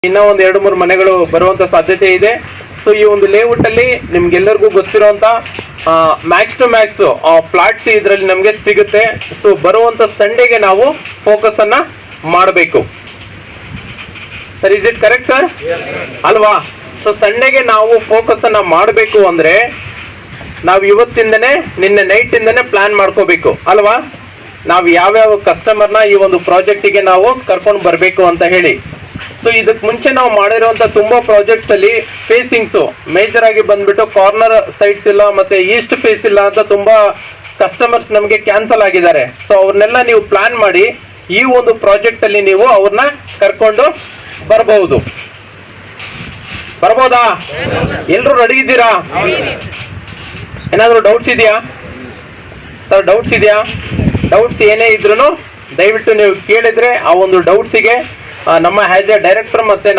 ಇನ್ನ ಒಂದು 2-3 ಮನೆಗಳು ಬರುವಂತ ಸಾಧ್ಯತೆ ಇದೆ. ಸೊ ಈ ಒಂದು ಲೇಔಟ್ ಅಲ್ಲಿ ನಿಮ್ಗೆಲ್ಲರಿಗೂ ಗೊತ್ತಿರುವಂತ ಮ್ಯಾಕ್ಸ್ ಟು ಮ್ಯಾಕ್ಸ್ ಫ್ಲಾಟ್ಸ್ ಇದರಲ್ಲಿ ನಮಗೆ ಸಿಗುತ್ತೆ. ಸೊ ಬರುವಂತ ಸಂಡೇಗೆ ನಾವು ಫೋಕಸ್ ಅನ್ನ ಮಾಡಬೇಕು sir. Is it correct sir? ಅಲ್ವಾ? ಸೊ ಸಂಡೇಗೆ ನಾವು ಫೋಕಸ್ ಅನ್ನ ಮಾಡಬೇಕು ಅಂದ್ರೆ ನಾವು ಇವತ್ತಿಂದನೇ ನಿನ್ನೆ ನೈಟ್ ಇಂದನೇ ಪ್ಲಾನ್ ಮಾಡ್ಕೋಬೇಕು ಅಲ್ವಾ? ನಾವು ಯಾವ್ಯಾವ ಕಸ್ಟಮರ್ನ ಈ ಒಂದು ಪ್ರಾಜೆಕ್ಟಿಗೆ ನಾವು ಕರ್ಕೊಂಡು ಬರಬೇಕು ಅಂತ ಹೇಳಿ. ಸೊ ಇದಕ್ಕೆ ಮುಂಚೆ ನಾವು ಮಾಡಿರುವಂತ ತುಂಬಾ ಪ್ರಾಜೆಕ್ಟ್ಸ್ ಅಲ್ಲಿ ಫೇಸಿಂಗ್ಸ್ ಮೇಜರ್ ಆಗಿ ಬಂದ್ಬಿಟ್ಟು ಕಾರ್ನರ್ ಸೈಡ್ಸ್ ಇಲ್ಲ ಮತ್ತೆ ಈಸ್ಟ್ ಫೇಸ್ ಇಲ್ಲ ಅಂತ ತುಂಬಾ ಕಸ್ಟಮರ್ಸ್ ನಮಗೆ ಕ್ಯಾನ್ಸಲ್ ಆಗಿದ್ದಾರೆ. ಸೊ ಅವ್ರನ್ನೆಲ್ಲ ನೀವು ಪ್ಲಾನ್ ಮಾಡಿ ಈ ಒಂದು ಪ್ರಾಜೆಕ್ಟ್ ಅಲ್ಲಿ ನೀವು ಅವ್ರನ್ನ ಕರ್ಕೊಂಡು ಬರ್ಬೋದಾ? ಎಲ್ರು ರೆಡಿ ಇದ್ದೀರಾ? ಏನಾದ್ರು ಡೌಟ್ಸ್ ಇದೆಯಾ ಸರ್? ಡೌಟ್ಸ್ ಏನೇ ಇದ್ರು ದಯವಿಟ್ಟು ನೀವು ಕೇಳಿದ್ರೆ ಆ ಒಂದು ಡೌಟ್ಸಿಗೆ ನಮ್ಮ ಆಸ್ ಎ ಡೈರೆಕ್ಟರ್ ಮತ್ತೆ ನಮ್ಮ